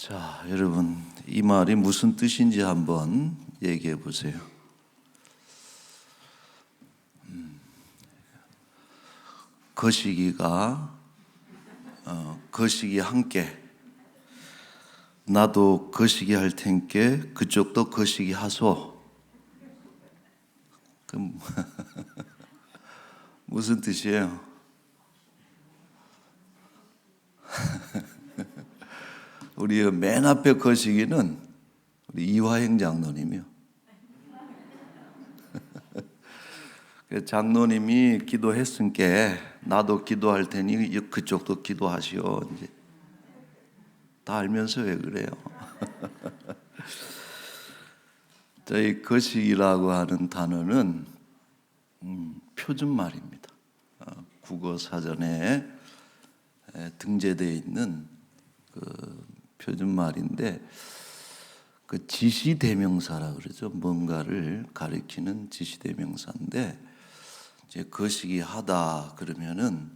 자, 여러분, 이 말이 무슨 뜻인지 한번 얘기해 보세요. 거시기가 거시기 함께 나도 거시기 할 텐께 그쪽도 거시기 하소. 그럼 무슨 뜻이에요? 우리 맨 앞에 거시기는 우리 이화영 장로님이요. 장로님이 기도했으니까 나도 기도할 테니 그쪽도 기도하시오. 이제 다 알면서 왜 그래요? 저희 거시기라고 하는 단어는 표준말입니다. 국어 사전에 등재되어 있는 그 표준말인데 그 지시대명사라 그러죠. 뭔가를 가리키는 지시대명사인데 이제 거시기 하다 그러면은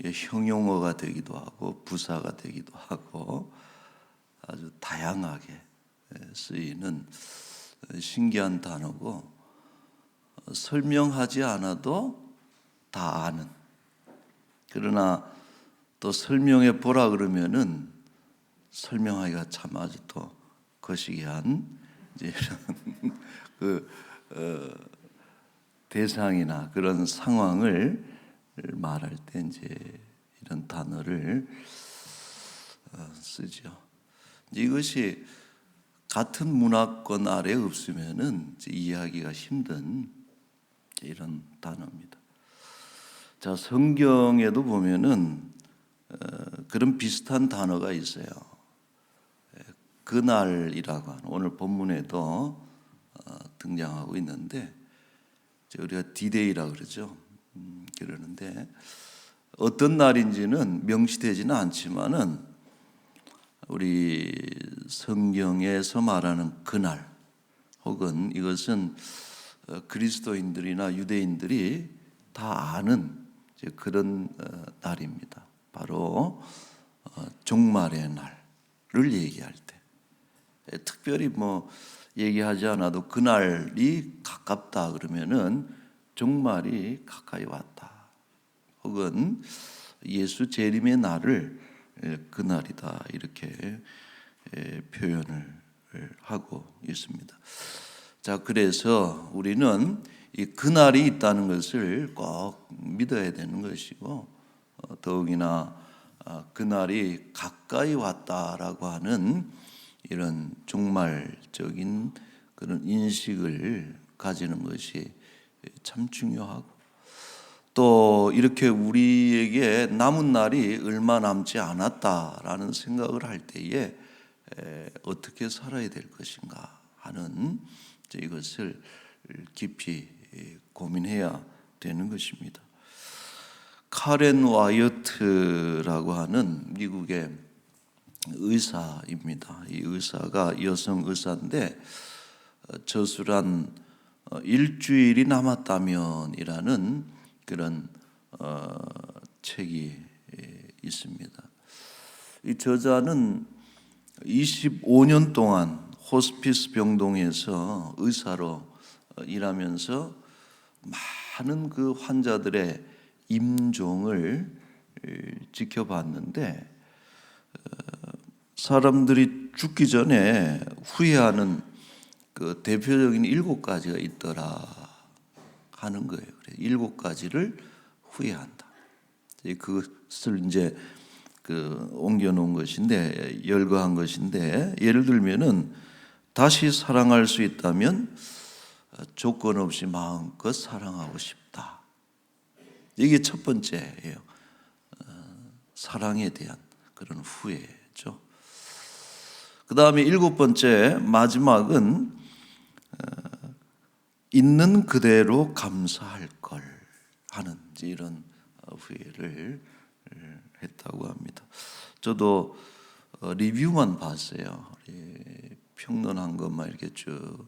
형용어가 되기도 하고 부사가 되기도 하고 아주 다양하게 쓰이는 신기한 단어고 설명하지 않아도 다 아는, 그러나 또 설명해 보라 그러면은 설명하기가 참 아주 또 거시기한 이제 이런 대상이나 그런 상황을 말할 때 이제 이런 단어를 쓰죠. 이것이 같은 문화권 아래 없으면은 이해하기가 힘든 이런 단어입니다. 자, 성경에도 보면은 그런 비슷한 단어가 있어요. 그날이라고 하는, 오늘 본문에도 등장하고 있는데 우리가 디데이라고 그러죠. 그러는데 어떤 날인지는 명시되지는 않지만은 우리 성경에서 말하는 그날 혹은 이것은 그리스도인들이나 유대인들이 다 아는 그런 날입니다. 바로 종말의 날을 얘기할 때 특별히 뭐 얘기하지 않아도 그날이 가깝다 그러면은 종말이 가까이 왔다 혹은 예수 재림의 날을 그날이다 이렇게 표현을 하고 있습니다. 자, 그래서 우리는 이 그날이 있다는 것을 꼭 믿어야 되는 것이고 더욱이나 그날이 가까이 왔다라고 하는 이런 종말적인 그런 인식을 가지는 것이 참 중요하고 또 이렇게 우리에게 남은 날이 얼마 남지 않았다라는 생각을 할 때에 어떻게 살아야 될 것인가 하는 이것을 깊이 고민해야 되는 것입니다. 카렌 와이어트라고 하는 미국의 의사입니다. 이 의사가 여성 의사인데 저술한 일주일이 남았다면이라는 그런 책이 있습니다. 이 저자는 25년 동안 호스피스 병동에서 의사로 일하면서 많은 그 환자들의 임종을 지켜봤는데 사람들이 죽기 전에 후회하는 그 대표적인 7가지가 있더라 하는 거예요. 7가지를 후회한다. 그것을 이제 옮겨놓은 것인데 열거한 것인데 예를 들면은 다시 사랑할 수 있다면 조건 없이 마음껏 사랑하고 싶다. 이게 첫 번째예요. 사랑에 대한 그런 후회죠. 그 다음에 7번째 마지막은 있는 그대로 감사할 걸 하는 이런 후회를 했다고 합니다. 저도 리뷰만 봤어요. 평론한 것만 이렇게 쭉.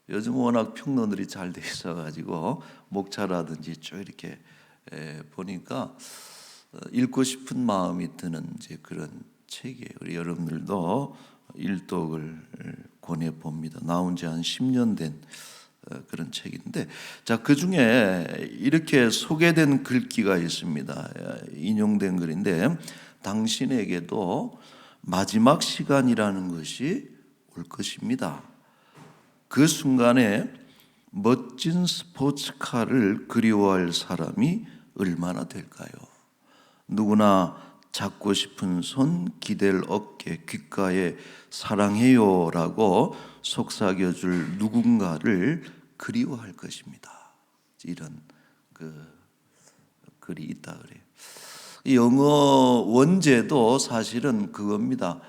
요즘 워낙 평론들이 잘 돼 있어가지고 목차라든지 쭉 이렇게 보니까 읽고 싶은 마음이 드는 이제 그런 책이에요. 우리 여러분들도 일독을 권해 봅니다. 나온 지 한 10년 된 그런 책인데, 자, 그 중에 이렇게 소개된 글귀가 있습니다. 인용된 글인데, 당신에게도 마지막 시간이라는 것이 올 것입니다. 그 순간에 멋진 스포츠카를 그리워할 사람이 얼마나 될까요? 누구나 잡고 싶은 손, 기댈 어깨, 귓가에 사랑해요라고 속삭여줄 누군가를 그리워할 것입니다. 이런 글이 있다 그래요. 영어 원제도 사실은 그겁니다.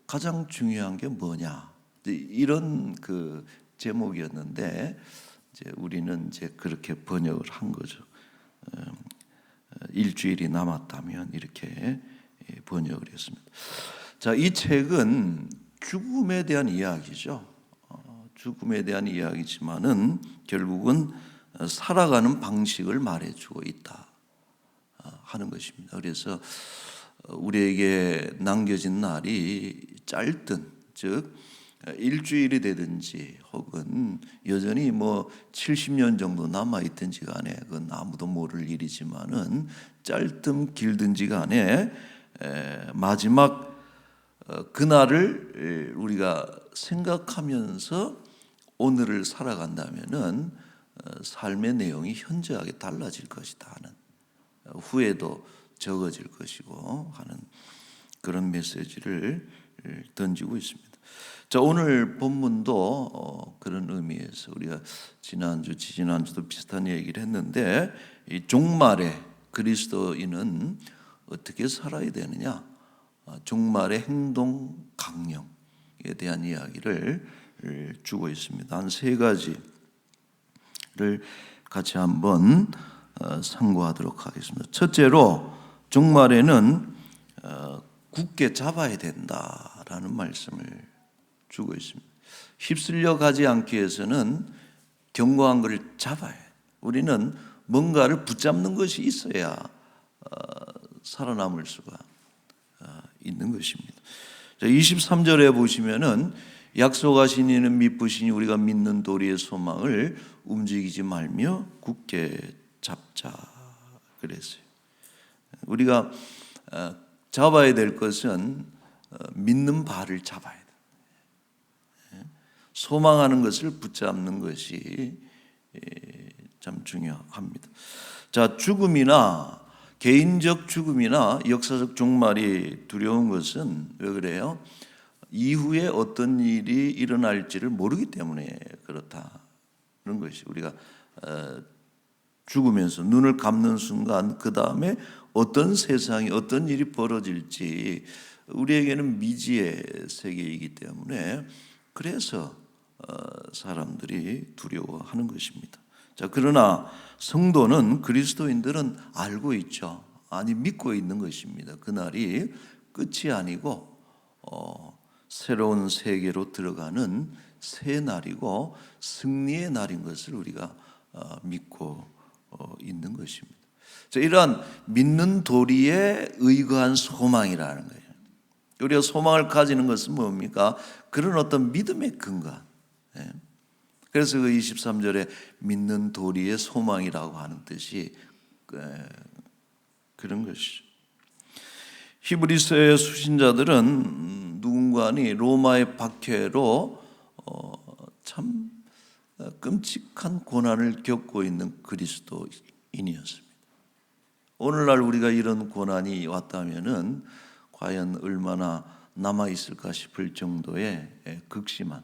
가장 중요한 게 뭐냐, 이런 제목이었는데, 이제 우리는 이제 그렇게 번역을 한 거죠. 일주일이 남았다면 이렇게 번역을 했습니다. 자, 이 책은 죽음에 대한 이야기죠. 죽음에 대한 이야기지만은 결국은 살아가는 방식을 말해주고 있다 하는 것입니다. 그래서 우리에게 남겨진 날이 짧든, 즉 일주일이 되든지 혹은 여전히 70년 정도 남아 있든지 간에 그건 아무도 모를 일이지만은 짧든 길든지 간에 마지막 그날을 우리가 생각하면서 오늘을 살아간다면은 삶의 내용이 현저하게 달라질 것이다 하는, 후회도 적어질 것이고 하는 그런 메시지를 던지고 있습니다. 자, 오늘 본문도 그런 의미에서 우리가 지난주, 지지난주도 비슷한 얘기를 했는데, 이 종말에 그리스도인은 어떻게 살아야 되느냐, 종말의 행동 강령에 대한 이야기를 주고 있습니다. 한 세 가지를 같이 한번 상고하도록 하겠습니다. 첫째로, 종말에는 굳게 잡아야 된다라는 말씀을 주고 있습니다. 휩쓸려 가지 않기 위해서는 견고한 것을 잡아야 해요. 우리는 뭔가를 붙잡는 것이 있어야 살아남을 수가 있는 것입니다. 23절에 보시면은 약속하신 이는 미쁘시니 우리가 믿는 도리의 소망을 움직이지 말며 굳게 잡자 그랬어요. 우리가 잡아야 될 것은 믿는 바를 잡아야 돼요. 소망하는 것을 붙잡는 것이 참 중요합니다. 자, 죽음이나 개인적 죽음이나 역사적 종말이 두려운 것은 왜 그래요? 이후에 어떤 일이 일어날지를 모르기 때문에 그렇다는 것이, 우리가 죽으면서 눈을 감는 순간 그 다음에 어떤 세상이, 어떤 일이 벌어질지 우리에게는 미지의 세계이기 때문에, 그래서 사람들이 두려워하는 것입니다. 자, 그러나 성도는, 그리스도인들은 알고 있죠. 아니, 믿고 있는 것입니다. 그날이 끝이 아니고 새로운 세계로 들어가는 새 날이고 승리의 날인 것을 우리가 믿고 있는 것입니다. 자, 이러한 믿는 도리에 의거한 소망이라는 거예요. 우리가 소망을 가지는 것은 뭡니까? 그런 어떤 믿음의 근간. 그래서 그 23절에 믿는 도리의 소망이라고 하는 뜻이 그런 것이죠. 히브리서의 수신자들은 누군가니 로마의 박해로 참 끔찍한 고난을 겪고 있는 그리스도인이었습니다. 오늘날 우리가 이런 고난이 왔다면은 과연 얼마나 남아 있을까 싶을 정도의 극심한,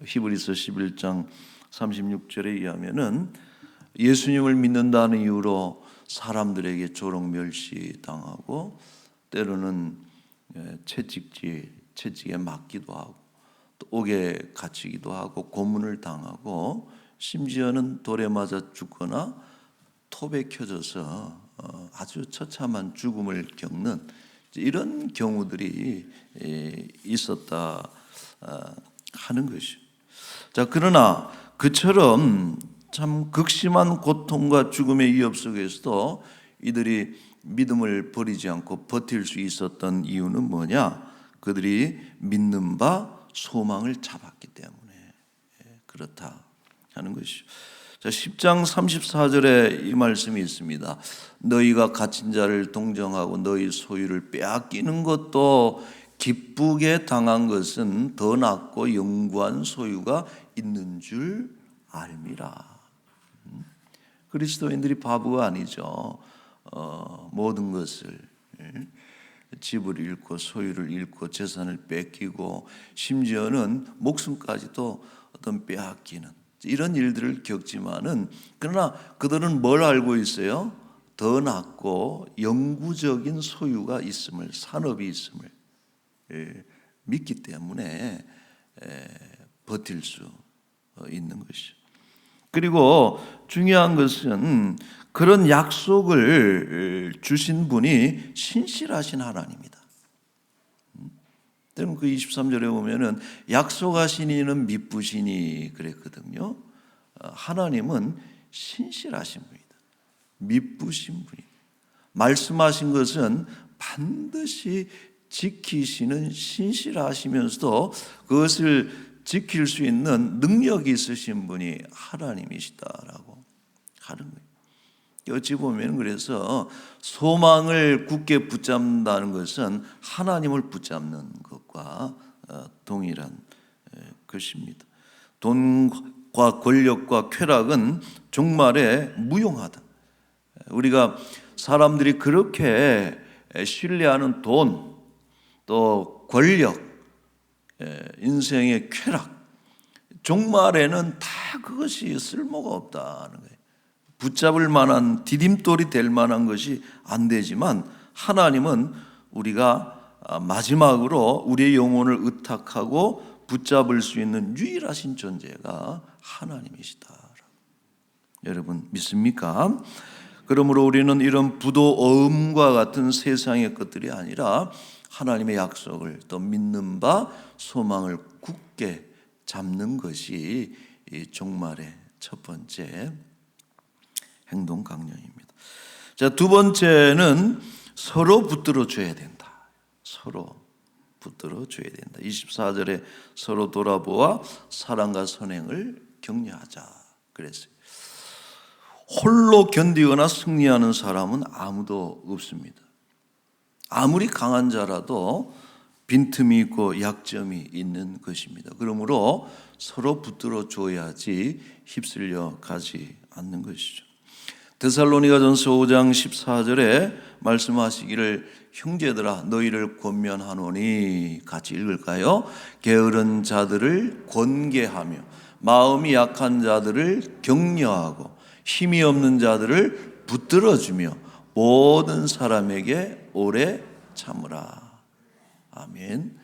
히브리서 11장 36절에 의하면은 예수님을 믿는다는 이유로 사람들에게 조롱 멸시당하고 때로는 채찍에 맞기도 하고 또 옥에 갇히기도 하고 고문을 당하고 심지어는 돌에 맞아 죽거나 톱에 켜져서 아주 처참한 죽음을 겪는 이런 경우들이 있었다 하는 것이죠. 자, 그러나 그처럼 참 극심한 고통과 죽음의 위협 속에서도 이들이 믿음을 버리지 않고 버틸 수 있었던 이유는 뭐냐? 그들이 믿는 바 소망을 잡았기 때문에 그렇다 하는 것이죠. 자, 10장 34절에 이 말씀이 있습니다. 너희가 갇힌 자를 동정하고 너희 소유를 빼앗기는 것도 기쁘게 당한 것은 더 낫고 영구한 소유가 있는 줄 알미라. 그리스도인들이 바보가 아니죠. 모든 것을 집을 잃고 소유를 잃고 재산을 뺏기고 심지어는 목숨까지도 어떤 빼앗기는 이런 일들을 겪지만은 그러나 그들은 뭘 알고 있어요? 더 낫고 영구적인 소유가 있음을, 산업이 있음을 믿기 때문에 버틸 수 있는 것이죠. 그리고 중요한 것은 그런 약속을 주신 분이 신실하신 하나님이다. 그 23절에 보면은 약속하신 이는 미쁘시니 그랬거든요. 하나님은 신실하신 분이다. 미쁘신 분이다. 말씀하신 것은 반드시 지키시는 신실하시면서도 그것을 지킬 수 있는 능력이 있으신 분이 하나님이시다라고 하는 거예요. 어찌 보면 그래서 소망을 굳게 붙잡는다는 것은 하나님을 붙잡는 것과 동일한 것입니다. 돈과 권력과 쾌락은 종말에 무용하다. 우리가 사람들이 그렇게 신뢰하는 돈, 또 권력, 인생의 쾌락, 종말에는 다 그것이 쓸모가 없다는 거예요. 붙잡을 만한 디딤돌이 될 만한 것이 안 되지만 하나님은 우리가 마지막으로 우리의 영혼을 의탁하고 붙잡을 수 있는 유일하신 존재가 하나님이시다. 여러분 믿습니까? 그러므로 우리는 이런 부도어음과 같은 세상의 것들이 아니라 하나님의 약속을 또 믿는 바 소망을 굳게 잡는 것이 이 종말의 첫 번째 행동 강령입니다. 자, 두 번째는 서로 붙들어 줘야 된다. 서로 붙들어 줘야 된다. 24절에 서로 돌아보아 사랑과 선행을 격려하자 그랬어요. 홀로 견디거나 승리하는 사람은 아무도 없습니다. 아무리 강한 자라도 빈틈이 있고 약점이 있는 것입니다. 그러므로 서로 붙들어 줘야지 휩쓸려 가지 않는 것이죠. 데살로니가전서 5장 14절에 말씀하시기를 형제들아 너희를 권면하노니 같이 읽을까요? 게으른 자들을 권계하며 마음이 약한 자들을 격려하고 힘이 없는 자들을 붙들어주며 모든 사람에게 오래 참으라. 아멘.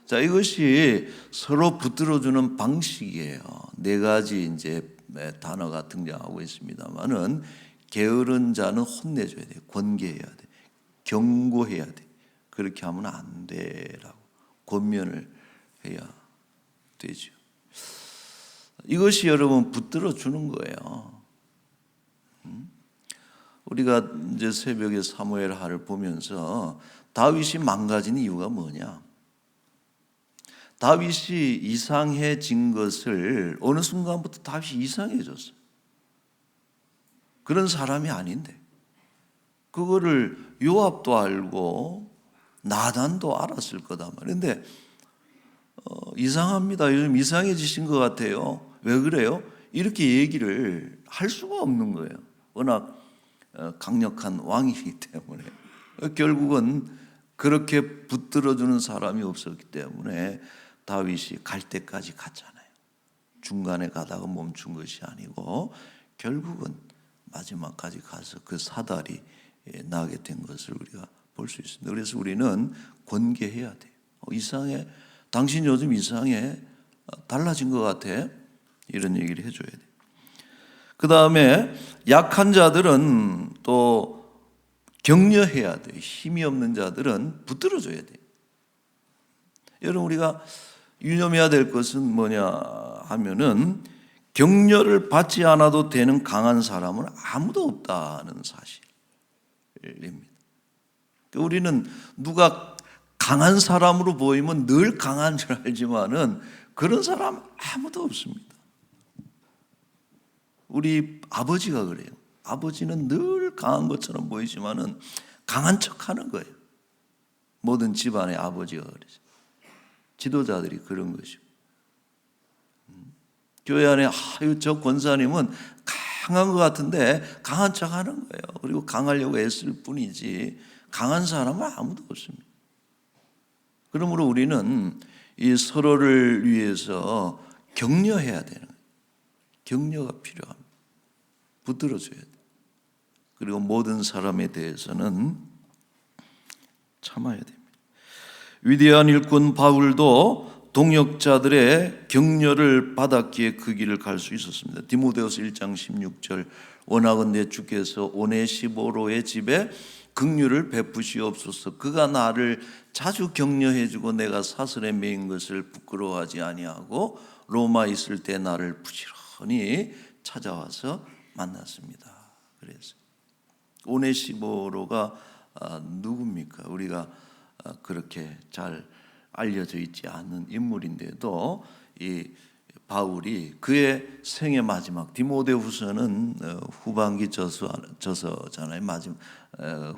자, 이것이 서로 붙들어주는 방식이에요. 네 가지 이제 단어가 등장하고 있습니다만은 게으른 자는 혼내줘야 돼, 권계해야 돼, 경고해야 돼. 그렇게 하면 안 돼라고 권면을 해야 되죠. 이것이 여러분 붙들어 주는 거예요. 우리가 이제 새벽에 사무엘 하를 보면서 다윗이 망가진 이유가 뭐냐? 다윗이 이상해진 것을 어느 순간부터 다윗이 이상해졌어요. 그런 사람이 아닌데 그거를 요압도 알고 나단도 알았을 거다 말인데 이상합니다. 요즘 이상해지신 것 같아요. 왜 그래요? 이렇게 얘기를 할 수가 없는 거예요. 워낙 강력한 왕이기 때문에 결국은 그렇게 붙들어주는 사람이 없었기 때문에 다윗이 갈 때까지 갔잖아요. 중간에 가다가 멈춘 것이 아니고 결국은 마지막까지 가서 그 사달이 나게 된 것을 우리가 볼 수 있습니다. 그래서 우리는 권계해야 돼요. 이상해, 당신 요즘 이상해, 달라진 것 같아, 이런 얘기를 해줘야 돼요. 그 다음에 약한 자들은 또 격려해야 돼요. 힘이 없는 자들은 붙들어줘야 돼요. 여러분 우리가 유념해야 될 것은 뭐냐 하면은 격려를 받지 않아도 되는 강한 사람은 아무도 없다는 사실입니다. 우리는 누가 강한 사람으로 보이면 늘 강한 줄 알지만은 그런 사람 아무도 없습니다. 우리 아버지가 그래요. 아버지는 늘 강한 것처럼 보이지만은 강한 척하는 거예요. 모든 집안의 아버지가 그러죠. 지도자들이 그런 것이고, 교회 안에 저 권사님은 강한 것 같은데 강한 척하는 거예요. 그리고 강하려고 애쓸 뿐이지 강한 사람은 아무도 없습니다. 그러므로 우리는 이 서로를 위해서 격려해야 되는 거예요. 격려가 필요합니다. 붙들어줘야 돼요. 그리고 모든 사람에 대해서는 참아야 됩니다. 위대한 일꾼 바울도 동역자들의 격려를 받았기에 그 길을 갈 수 있었습니다. 디모데후서 1장 16절 원하건대 주께서 오네시보로의 집에 긍휼을 베푸시옵소서. 그가 나를 자주 격려해주고 내가 사슬에 매인 것을 부끄러워하지 아니하고 로마에 있을 때 나를 부지런히 찾아와서 만났습니다. 그래서 오네시보로가 누굽니까? 우리가 그렇게 잘 알려져 있지 않은 인물인데도 이 바울이 그의 생의 마지막, 디모데후서는 후반기 저서잖아요. 마지막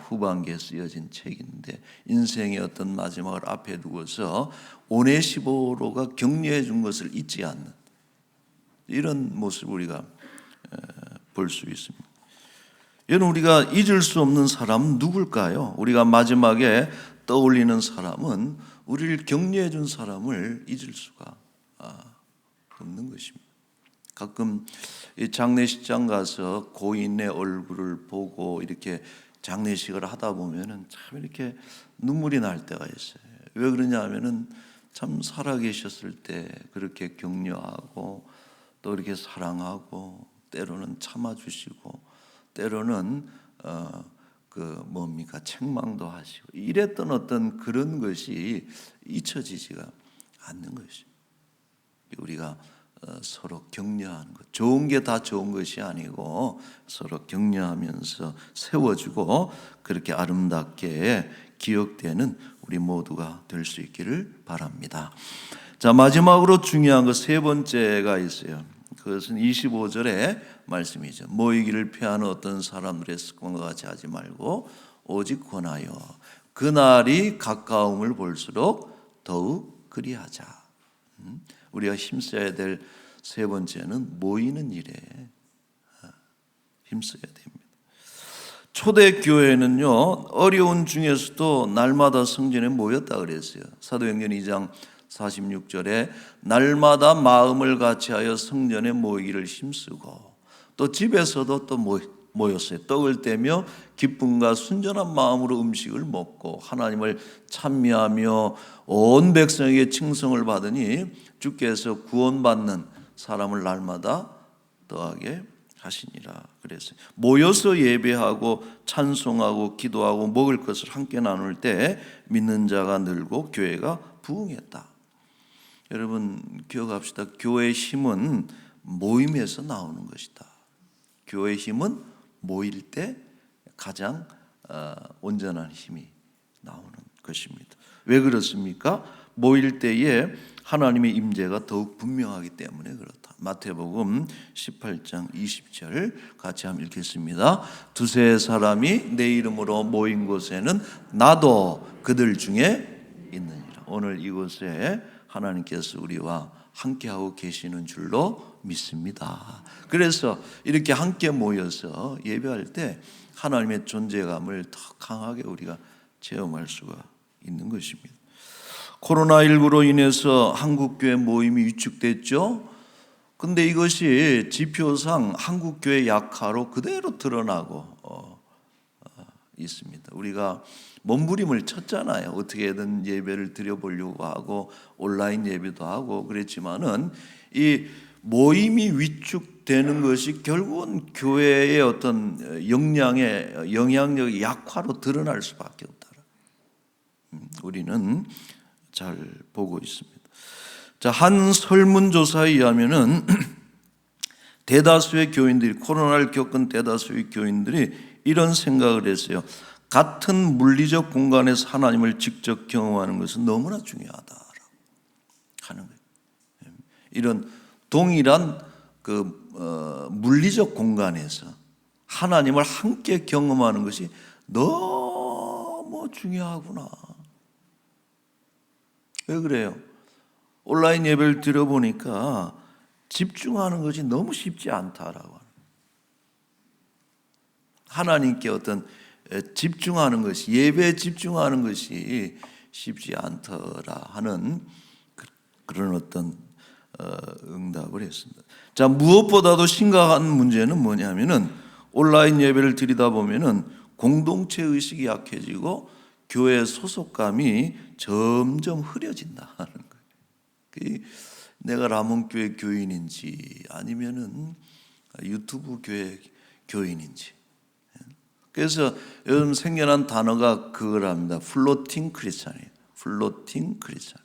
후반기에 쓰여진 책인데 인생의 어떤 마지막을 앞에 두고서 오네시보로가 격려해 준 것을 잊지 않는 이런 모습을 우리가 볼 수 있습니다. 여러분, 우리가 잊을 수 없는 사람은 누굴까요? 우리가 마지막에 떠올리는 사람은 우리를 격려해 준 사람을 잊을 수가 없는 것입니다. 가끔 장례식장 가서 고인의 얼굴을 보고 이렇게 장례식을 하다 보면은 참 이렇게 눈물이 날 때가 있어요. 왜 그러냐 하면은 참 살아계셨을 때 그렇게 격려하고 또 이렇게 사랑하고 때로는 참아주시고 때로는 책망도 하시고 이랬던 어떤 그런 것이 잊혀지지가 않는 것이. 우리가 서로 격려하는 것, 좋은 게 다 좋은 것이 아니고 서로 격려하면서 세워주고 그렇게 아름답게 기억되는 우리 모두가 될 수 있기를 바랍니다. 자, 마지막으로 중요한 것 세 번째가 있어요. 그것은 25절의 말씀이죠. 모이기를 피하는 어떤 사람들의 습관과 같이 하지 말고 오직 권하여 그날이 가까움을 볼수록 더욱 그리하자. 우리가 힘써야 될 세 번째는 모이는 일에 힘써야 됩니다. 초대교회는요, 어려운 중에서도 날마다 성전에 모였다 그랬어요. 사도행전 2장 46절에 날마다 마음을 같이하여 성전에 모이기를 힘쓰고 또 집에서도 또 모였어요. 떡을 떼며 기쁨과 순전한 마음으로 음식을 먹고 하나님을 찬미하며 온 백성에게 칭송을 받으니 주께서 구원받는 사람을 날마다 더하게 하시니라 그랬어요. 모여서 예배하고 찬송하고 기도하고 먹을 것을 함께 나눌 때 믿는 자가 늘고 교회가 부흥했다. 여러분 기억합시다. 교회의 힘은 모임에서 나오는 것이다. 교회의 힘은 모일 때 가장 온전한 힘이 나오는 것입니다. 왜 그렇습니까? 모일 때에 하나님의 임재가 더욱 분명하기 때문에 그렇다. 마태복음 18장 20절 같이 한번 읽겠습니다. 두세 사람이 내 이름으로 모인 곳에는 나도 그들 중에 있느니라. 오늘 이곳에 하나님께서 우리와 함께하고 계시는 줄로 믿습니다. 그래서 이렇게 함께 모여서 예배할 때 하나님의 존재감을 더 강하게 우리가 체험할 수가 있는 것입니다. 코로나19로 인해서 한국교회 모임이 위축됐죠. 근데 이것이 지표상 한국교회 약화로 그대로 드러나고 있습니다. 우리가 몸부림을 쳤잖아요. 어떻게든 예배를 드려보려고 하고 온라인 예배도 하고 그랬지만은 이 모임이 위축되는 것이 결국은 교회의 어떤 영향력이 약화로 드러날 수밖에 없다. 우리는 잘 보고 있습니다. 자, 한 설문조사에 의하면은 대다수의 교인들이 코로나를 겪은 대다수의 교인들이 이런 생각을 했어요. 같은 물리적 공간에서 하나님을 직접 경험하는 것은 너무나 중요하다라고 하는 거예요. 이런 동일한 물리적 공간에서 하나님을 함께 경험하는 것이 너무 중요하구나. 왜 그래요? 온라인 예배를 들어보니까 집중하는 것이 너무 쉽지 않다라고 하는, 하나님께 어떤 집중하는 것이, 예배에 집중하는 것이 쉽지 않더라 하는 그런 어떤 응답을 했습니다. 자, 무엇보다도 심각한 문제는 뭐냐면은 온라인 예배를 드리다 보면은 공동체 의식이 약해지고 교회 소속감이 점점 흐려진다 하는 거예요. 내가 라몬교회 교인인지 아니면은 유튜브 교회 교인인지. 그래서 요즘 생겨난 단어가 그거랍니다. 플로팅 크리스찬이에요. 플로팅 크리스찬.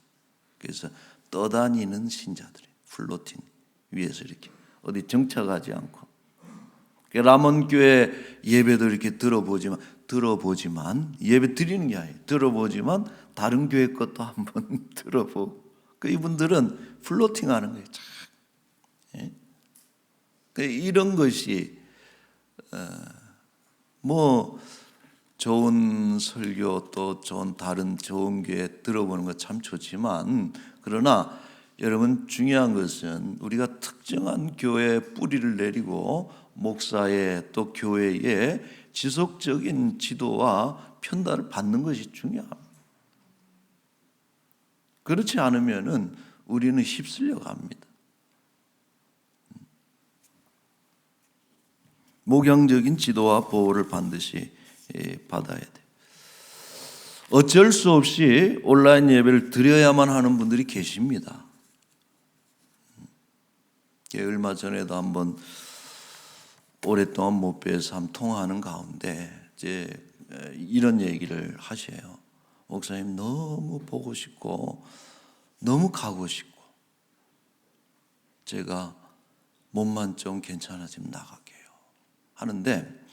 그래서 떠다니는 신자들이 플로팅 위에서 이렇게 어디 정착하지 않고, 라몬교회 예배도 이렇게 들어보지만 예배 드리는 게 아니에요. 들어보지만 다른 교회 것도 한번 들어보고, 이분들은 플로팅하는 거예요. 이런 것이 뭐 좋은 설교 또 다른 좋은 교회 들어보는 거 참 좋지만, 그러나 여러분 중요한 것은 우리가 특정한 교회에 뿌리를 내리고 목사의 또 교회의 지속적인 지도와 편달을 받는 것이 중요합니다. 그렇지 않으면은 우리는 휩쓸려 갑니다. 목양적인 지도와 보호를 반드시 받아야 돼요. 어쩔 수 없이 온라인 예배를 드려야만 하는 분들이 계십니다. 얼마 전에도 한번 오랫동안 못 뵈서 한번 통화하는 가운데 이제 이런 얘기를 하셔요. 목사님, 너무 보고 싶고 너무 가고 싶고 제가 몸만 좀 괜찮아지면 나갈게요 하는데,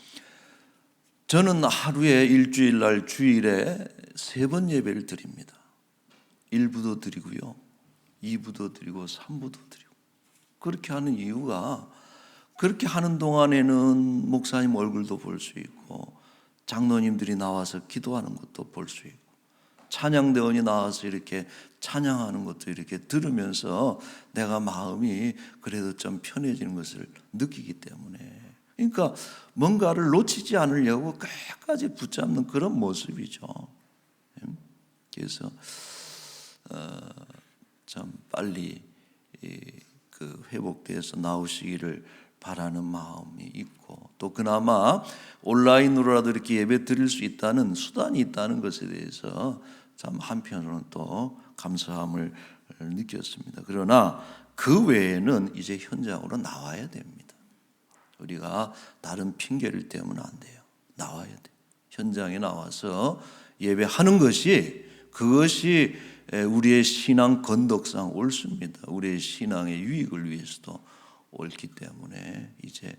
저는 하루에 일주일날 주일에 3번 예배를 드립니다. 1부도 드리고요, 2부도 드리고 3부도 드리고. 그렇게 하는 이유가, 그렇게 하는 동안에는 목사님 얼굴도 볼 수 있고 장로님들이 나와서 기도하는 것도 볼 수 있고 찬양대원이 나와서 이렇게 찬양하는 것도 이렇게 들으면서 내가 마음이 그래도 좀 편해지는 것을 느끼기 때문에, 그러니까 뭔가를 놓치지 않으려고 끝까지 붙잡는 그런 모습이죠. 그래서 참 빨리 회복돼서 나오시기를 바라는 마음이 있고, 또 그나마 온라인으로라도 이렇게 예배 드릴 수 있다는 수단이 있다는 것에 대해서 참 한편으로는 또 감사함을 느꼈습니다. 그러나 그 외에는 이제 현장으로 나와야 됩니다. 우리가 다른 핑계를 대면 안 돼요. 나와야 돼요. 현장에 나와서 예배하는 것이, 그것이 우리의 신앙 건덕상 옳습니다. 우리의 신앙의 유익을 위해서도 옳기 때문에, 이제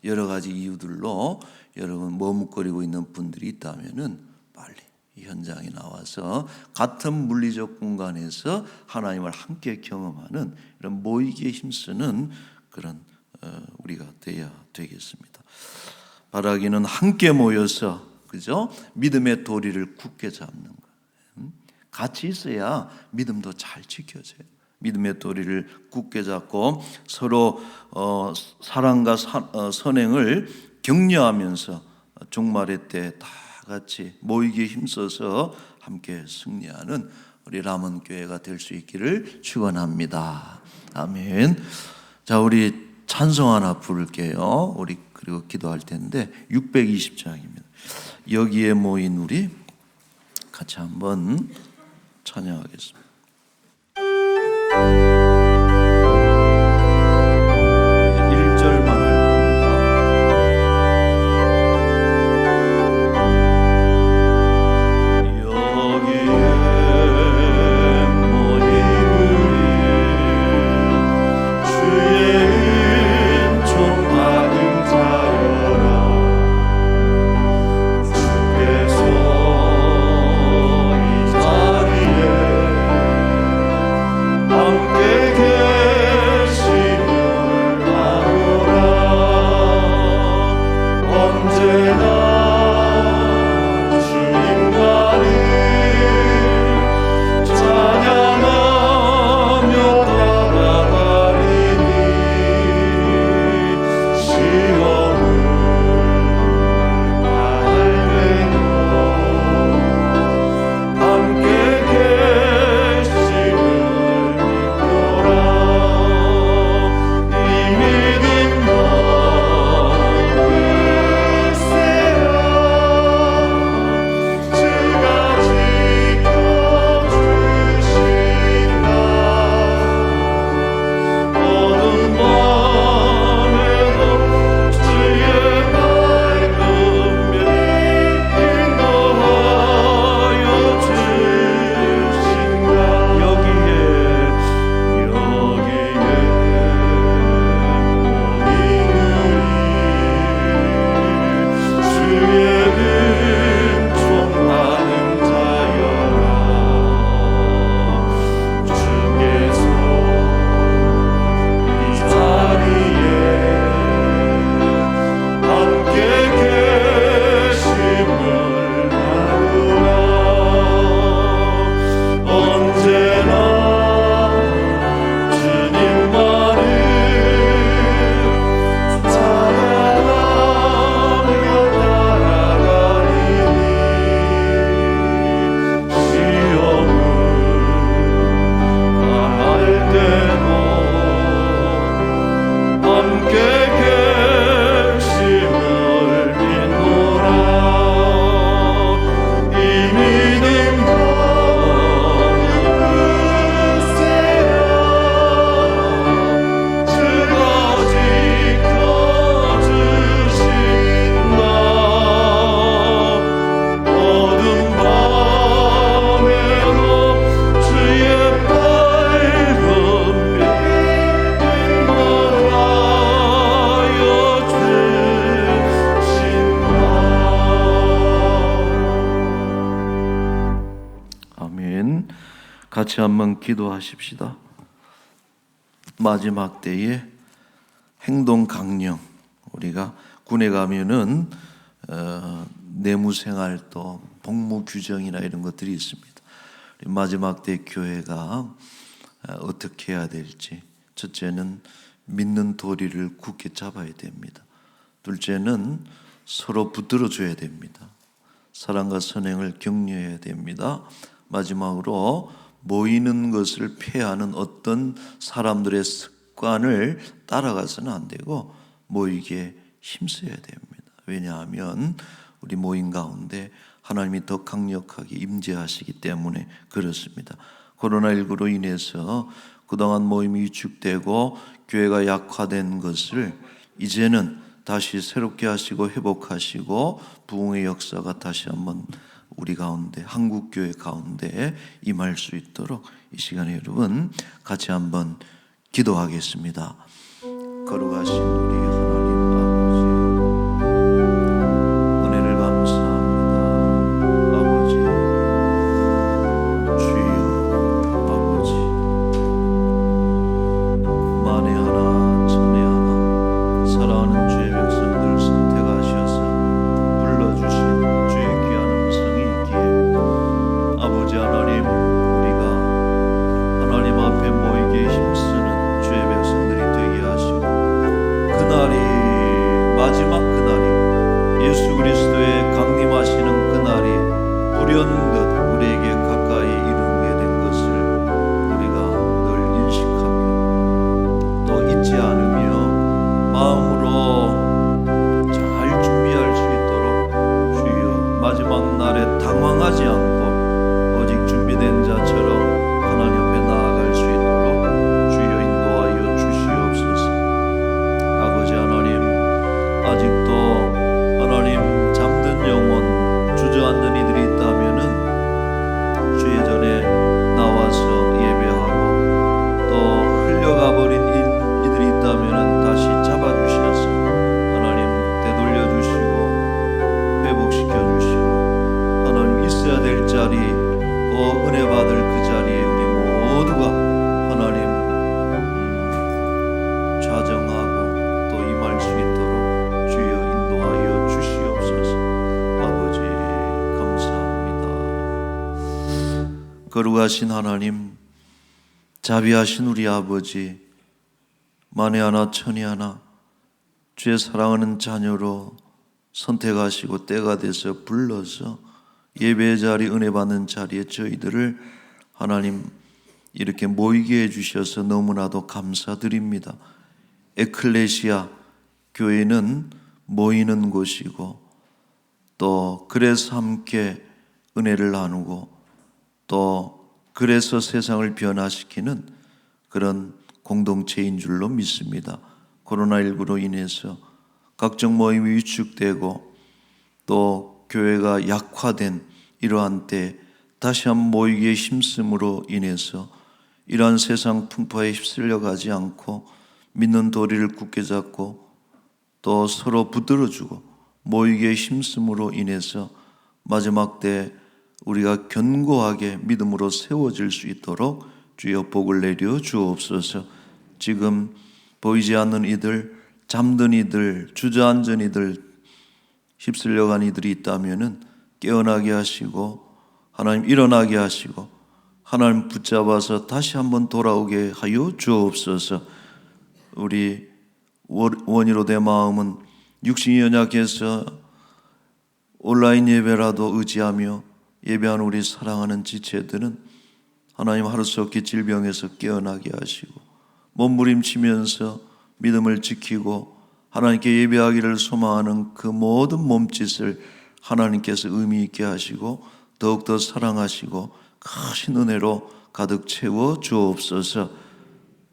여러 가지 이유들로 여러분 머뭇거리고 있는 분들이 있다면은 빨리 현장에 나와서 같은 물리적 공간에서 하나님을 함께 경험하는 이런 모이기에 힘쓰는 그런 우리가 돼야 되겠습니다. 바라기는 함께 모여서, 그죠? 믿음의 도리를 굳게 잡는 것. 같이 있어야 믿음도 잘 지켜져요. 믿음의 도리를 굳게 잡고 서로 사랑과 선행을 격려하면서 종말의 때 다 같이 모이기에 힘써서 함께 승리하는 우리 라몬교회가 될 수 있기를 축원합니다. 아멘. 자, 우리 찬송 하나 부를게요. 우리 그리고 기도할 텐데 620장입니다. 여기에 모인 우리 같이 한번 찬양하겠습니다. 1절만 할 겁니다. 여기에 모인 우리 주의 은총 받은 자여라. 주께서 같이 한번 기도하십시다. 마지막 때에 행동 강령, 우리가 군에 가면은 내무생활 또 복무 규정이나 이런 것들이 있습니다. 마지막 때 교회가 어떻게 해야 될지, 첫째는 믿는 도리를 굳게 잡아야 됩니다. 둘째는 서로 붙들어 줘야 됩니다. 사랑과 선행을 격려해야 됩니다. 마지막으로 모이는 것을 폐하는 어떤 사람들의 습관을 따라가서는 안 되고 모이게 힘써야 됩니다. 왜냐하면 우리 모임 가운데 하나님이 더 강력하게 임재하시기 때문에 그렇습니다. 코로나19로 인해서 그동안 모임이 위축되고 교회가 약화된 것을 이제는 다시 새롭게 하시고 회복하시고 부흥의 역사가 다시 한번 우리 가운데, 한국교회 가운데 임할 수 있도록 이 시간에 여러분 같이 한번 기도하겠습니다. 거룩하신 우리 하나님 아버지, 은혜를 감사합니다. 아버지, 주여 아버지, 만에 하나 천에 하나 사랑하는 주의 백성들 선택하셔서 불러주신 주의 귀한 음성이 있기에 아버지 하나님, 우리가 하나님 앞에 모이기에 힘쓰는 주의 백성들이 되게 하시고 그날이 마지막 그날이 예수 그리스도의 강림하시는 그날이 불현듯 우리에게 가까이 이르게 된 것을 우리가 늘 인식하며 또 잊지 않으며 마음으로 잘 준비할 수 있도록 주여 마지막 날에 당황하지 않고 오직 준비된 자처럼 하나님 앞에 나아갈 수 있도록 주여 인도하여 주시옵소서. 아버지 하나님, 아직도 하나님 잠든 영혼, 주저앉은 이들이 있다면은 주의 전에 나와서 예배하고 또 흘려가 버린 이들이 있다면은 다시 잡아주셔서 하나님 되돌려 주시고 회복시켜 주시고 하나님 있어야 될 자리, 또 은혜 받을 그 자리에 우리 모두가 하나님 좌정하고 또 임할 수 있도록 주여 인도하여 주시옵소서. 아버지 감사합니다. 거룩하신 하나님, 자비하신 우리 아버지, 만에 하나 천에 하나 주의 사랑하는 자녀로 선택하시고 때가 돼서 불러서 예배의 자리, 은혜 받는 자리에 저희들을 하나님 이렇게 모이게 해주셔서 너무나도 감사드립니다. 에클레시아, 교회는 모이는 곳이고 또 그래서 함께 은혜를 나누고 또 그래서 세상을 변화시키는 그런 공동체인 줄로 믿습니다. 코로나19로 인해서 각종 모임이 위축되고 또 교회가 약화된 이러한 때 다시 한번 모이기에 힘쓰므로 인해서 이러한 세상 풍파에 휩쓸려 가지 않고 믿는 도리를 굳게 잡고 또 서로 붙들어주고 모이기에 힘쓰므로 인해서 마지막 때 우리가 견고하게 믿음으로 세워질 수 있도록 주여 복을 내려 주옵소서. 지금 보이지 않는 이들, 잠든 이들, 주저앉은 이들, 휩쓸려간 이들이 있다면은 깨어나게 하시고 하나님 일어나게 하시고 하나님 붙잡아서 다시 한번 돌아오게 하여 주옵소서. 우리 원희로 내 마음은 육신이 연약해서 온라인 예배라도 의지하며 예배하는 우리 사랑하는 지체들은 하나님 하루속히 질병에서 깨어나게 하시고 몸부림치면서 믿음을 지키고 하나님께 예배하기를 소망하는 그 모든 몸짓을 하나님께서 의미 있게 하시고 더욱더 사랑하시고 크신 은혜로 가득 채워 주옵소서.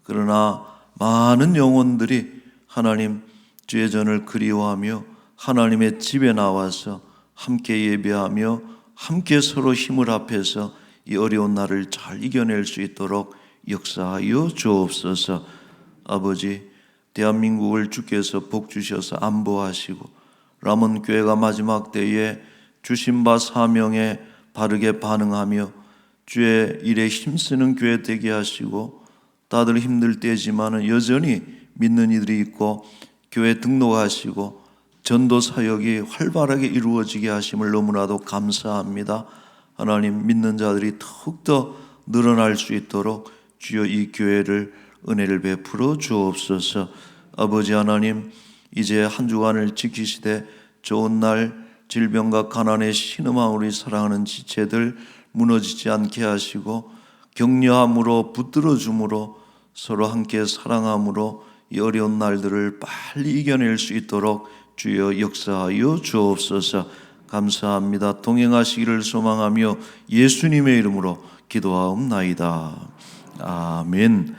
그러나 많은 영혼들이 하나님 주의 전을 그리워하며 하나님의 집에 나와서 함께 예배하며 함께 서로 힘을 합해서 이 어려운 날을 잘 이겨낼 수 있도록 역사하여 주옵소서. 아버지, 대한민국을 주께서 복 주셔서 안보하시고 람원교회가 마지막 때에 주신 바 사명에 바르게 반응하며 주의 일에 힘쓰는 교회 되게 하시고, 다들 힘들 때지만은 여전히 믿는 이들이 있고 교회 등록하시고 전도 사역이 활발하게 이루어지게 하심을 너무나도 감사합니다. 하나님, 믿는 자들이 더욱더 늘어날 수 있도록 주여 이 교회를 은혜를 베풀어 주옵소서. 아버지 하나님, 이제 한 주간을 지키시되 좋은 날 질병과 가난에 신음하는 우리 사랑하는 지체들 무너지지 않게 하시고, 격려함으로 붙들어 줌으로 서로 함께 사랑함으로 이 어려운 날들을 빨리 이겨낼 수 있도록 주여 역사하여 주옵소서. 감사합니다. 동행하시기를 소망하며 예수님의 이름으로 기도하옵나이다. 아멘.